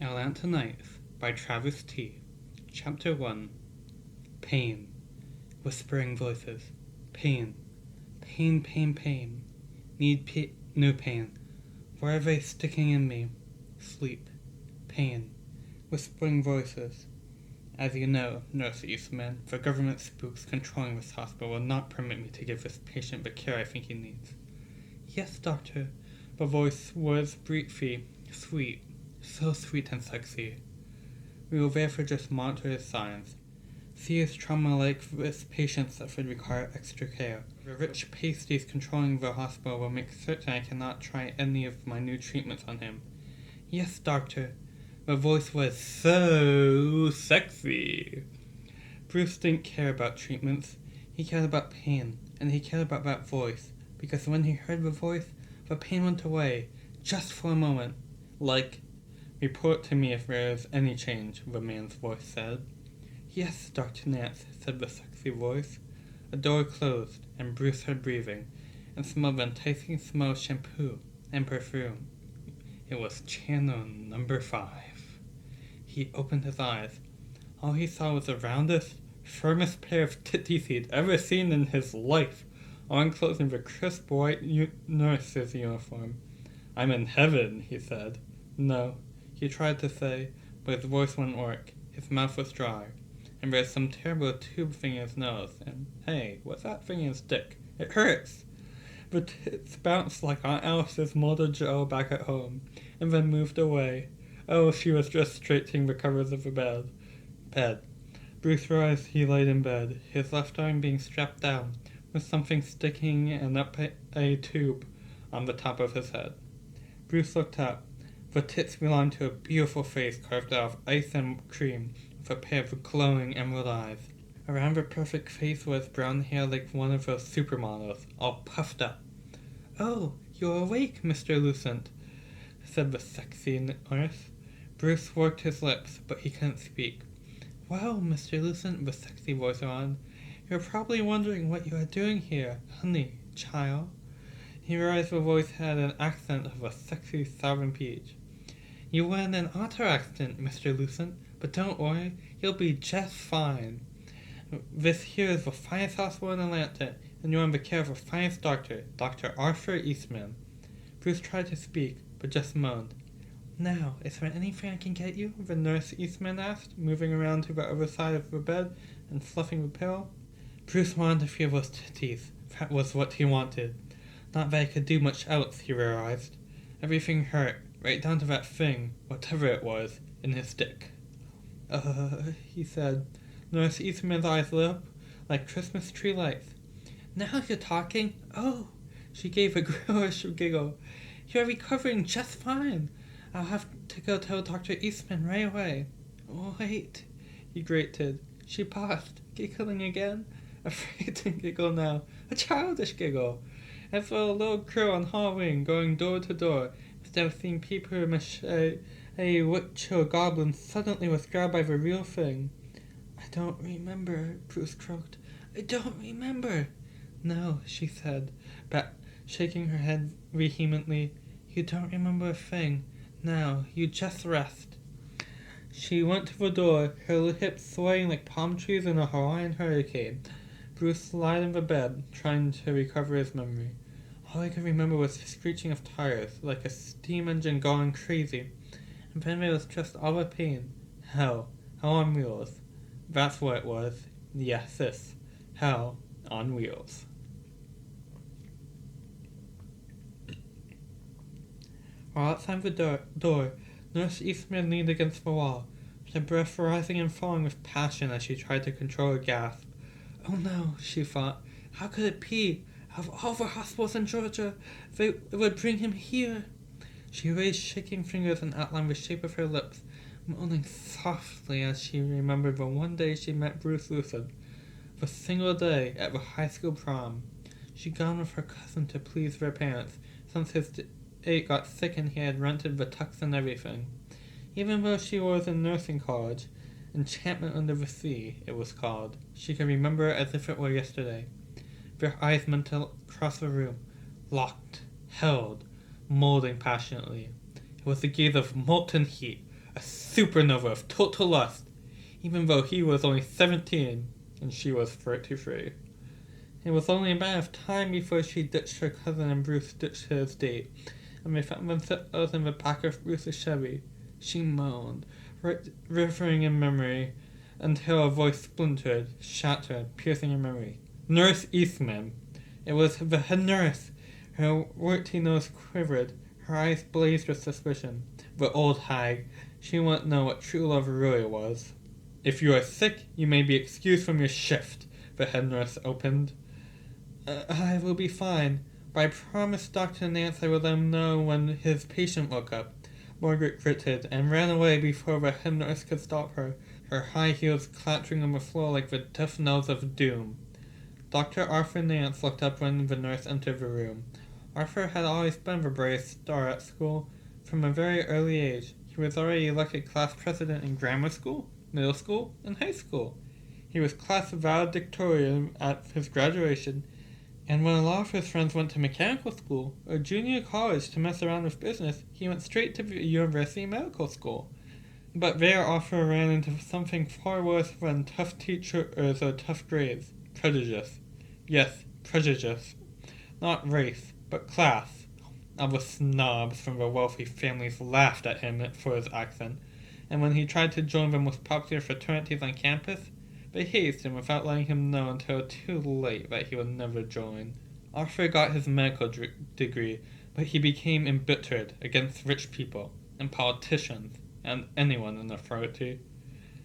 Atlanta Nights by Travis T. Chapter 1. Pain. Whispering voices. Pain. Pain, pain, pain. No pain. Forever sticking in me. Sleep. Pain. Whispering voices. As you know, Nurse Eastman, the government spooks controlling this hospital will not permit me to give this patient the care I think he needs. Yes, doctor. The voice was briefly sweet. So sweet and sexy. We will therefore just monitor his signs. See his trauma like with patients that would require extra care. The rich pasties controlling the hospital will make certain I cannot try any of my new treatments on him. Yes, doctor. The voice was so sexy. Bruce didn't care about treatments. He cared about pain, and he cared about that voice, because when he heard the voice, the pain went away, just for a moment. Like, report to me if there is any change, the man's voice said. Yes, Dr. Nance, said the sexy voice. A door closed, and Bruce heard breathing, and smelled the enticing smell of shampoo and perfume. It was channel number 5. He opened his eyes. All he saw was the roundest, firmest pair of titties he'd ever seen in his life, all enclosed in the crisp white nurse's uniform. I'm in heaven, he said. No, he tried to say, but his voice wouldn't work. His mouth was dry, and there was some terrible tube thing in his nose, and hey, what's that thing in his dick? It hurts! The tits bounced like Aunt Alice's molded jello back at home, and then moved away. Oh, she was just straightening the covers of the bed. Bruce realized he laid in bed, his left arm being strapped down, with something sticking and up a tube on the top of his head. Bruce looked up. The tits belonged to a beautiful face carved out of ice and cream, with a pair of glowing emerald eyes. Around the perfect face was brown hair like one of those supermodels, all puffed up. Oh, you're awake, Mr. Lucent, said the sexy nurse. Bruce worked his lips, but he couldn't speak. Well, Mr. Lucent, the sexy voice went on, you're probably wondering what you are doing here, honey, child. He realized the voice had an accent of a sexy southern peach. You were in an auto accident, Mr. Lucent, but don't worry, you'll be just fine. This here is the finest hospital in Atlanta, and you're in the care of the finest doctor, Dr. Arthur Eastman. Bruce tried to speak, but just moaned. Now, is there anything I can get you? The nurse Eastman asked, moving around to the other side of the bed and fluffing the pillow. Bruce wanted to feel those titties. That was what he wanted. Not that he could do much else, he realized. Everything hurt, right down to that thing, whatever it was, in his dick. He said. Nurse Eastman's eyes lit up like Christmas tree lights. Now you're talking. Oh, she gave a girlish giggle. You're recovering just fine. I'll have to go tell Dr. Eastman right away. Wait, he grated. She paused, giggling again, afraid to giggle now. A childish giggle. As though a little girl on Halloween going door to door, instead of seeing paper mache, a witch or goblin suddenly was grabbed by the real thing. I don't remember, Bruce croaked. I don't remember. No, she said, shaking her head vehemently. You don't remember a thing. Now, you just rest. She went to the door, her hips swaying like palm trees in a Hawaiian hurricane. Bruce lied in the bed, trying to recover his memory. All I could remember was the screeching of tires, like a steam engine going crazy. And then there was just all the pain. Hell on wheels. That's what it was. Yes, this. Hell on wheels. While outside the door, Nurse Eastman leaned against the wall, her breath rising and falling with passion as she tried to control a gasp. Oh no, she thought. How could it be? Out of all the hospitals in Georgia, they would bring him here. She raised shaking fingers and outlined the shape of her lips, moaning softly as she remembered the one day she met Bruce Lucent, the single day at the high school prom. She'd gone with her cousin to please their parents, since his date got sick and he had rented the tux and everything. Even though she was in nursing college, Enchantment Under the Sea, it was called, she could remember it as if it were yesterday. Their eyes met across the room, locked, held, molding passionately. It was the gaze of molten heat, a supernova of total lust, even though he was only 17 and she was 33. It was only a matter of time before she ditched her cousin and Bruce ditched his date, and they found themselves in the back of Bruce's Chevy. She moaned, rivering in memory, until her voice splintered, shattered, piercing her memory. Nurse Eastman. It was the head nurse. Her warty nose quivered, her eyes blazed with suspicion. The old hag. She wouldn't know what true love really was. If you are sick, you may be excused from your shift, the head nurse opened. I will be fine, but I promised Dr. Nance I would let him know when his patient woke up. Margaret gritted and ran away before the head nurse could stop her, her high heels clattering on the floor like the death knells of doom. Dr. Arthur Nance looked up when the nurse entered the room. Arthur had always been the brave star at school. From a very early age, he was already elected class president in grammar school, middle school, and high school. He was class valedictorian at his graduation, and when a lot of his friends went to mechanical school or junior college to mess around with business, he went straight to the university medical school. But there Arthur ran into something far worse than tough teachers or tough grades. Prejudice. Yes, prejudice. Not race, but class. All the snobs from the wealthy families laughed at him for his accent, and when he tried to join the most popular fraternities on campus, they hazed him without letting him know until too late that he would never join. Arthur got his medical degree, but he became embittered against rich people and politicians and anyone in authority.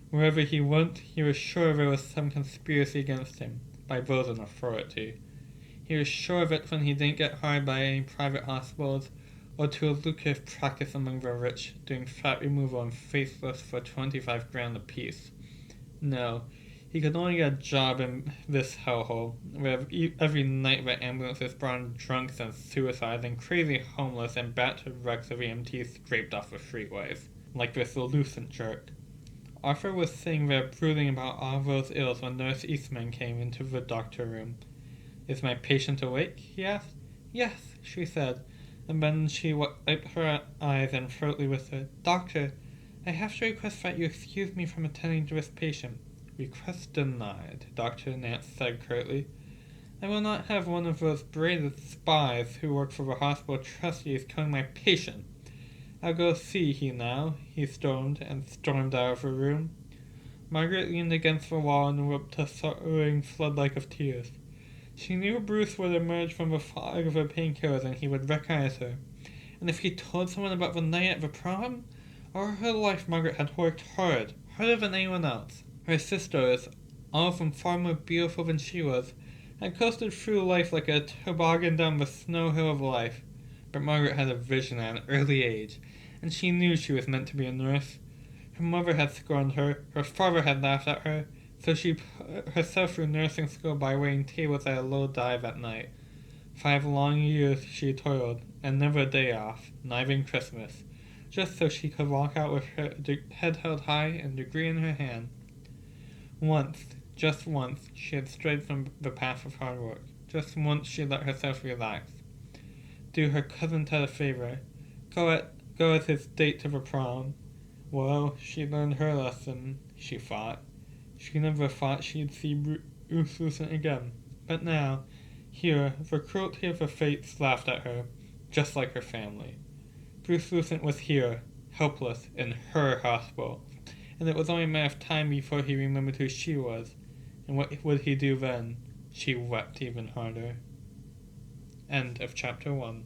Wherever he went, he was sure there was some conspiracy against him by those in authority. He was sure of it when he didn't get hired by any private hospitals or to a lucrative practice among the rich, doing fat removal and facelifts for 25 grand apiece. No, he could only get a job in this hellhole, where every night the ambulances brought in drunks and suicides and crazy homeless and battered wrecks of EMTs scraped off the freeways, like this Lucent jerk. Arthur was sitting there brooding about all those ills when Nurse Eastman came into the doctor room. Is my patient awake? He asked. Yes, she said, and then she wiped her eyes and throatly whispered, Doctor, I have to request that you excuse me from attending to this patient. Request denied, Dr. Nance said curtly. I will not have one of those braided spies who work for the hospital trustees killing my patient. I'll go see he now, he stormed, and stormed out of the room. Margaret leaned against the wall and wept a sorrowing flood of tears. She knew Bruce would emerge from the fog of her painkillers and he would recognize her. And if he told someone about the night at the prom, all her life Margaret had worked hard, harder than anyone else. Her sisters, all of them far more beautiful than she was, had coasted through life like a toboggan down the snow hill of life. But Margaret had a vision at an early age, and she knew she was meant to be a nurse. Her mother had scorned her, her father had laughed at her, so she put herself through nursing school by waiting tables at a low dive at night. 5 long years she toiled, and never a day off, not even Christmas, just so she could walk out with her head held high and degree in her hand. Once, just once, she had strayed from the path of hard work. Just once she let herself relax. Do her cousin Ted a favor. Go as his date to the prom. Well, she learned her lesson, she thought. She never thought she'd see Bruce Lucent again. But now, here, the cruelty of the fates laughed at her, just like her family. Bruce Lucent was here, helpless, in her hospital, and it was only a matter of time before he remembered who she was. And what would he do then? She wept even harder. End of chapter 1.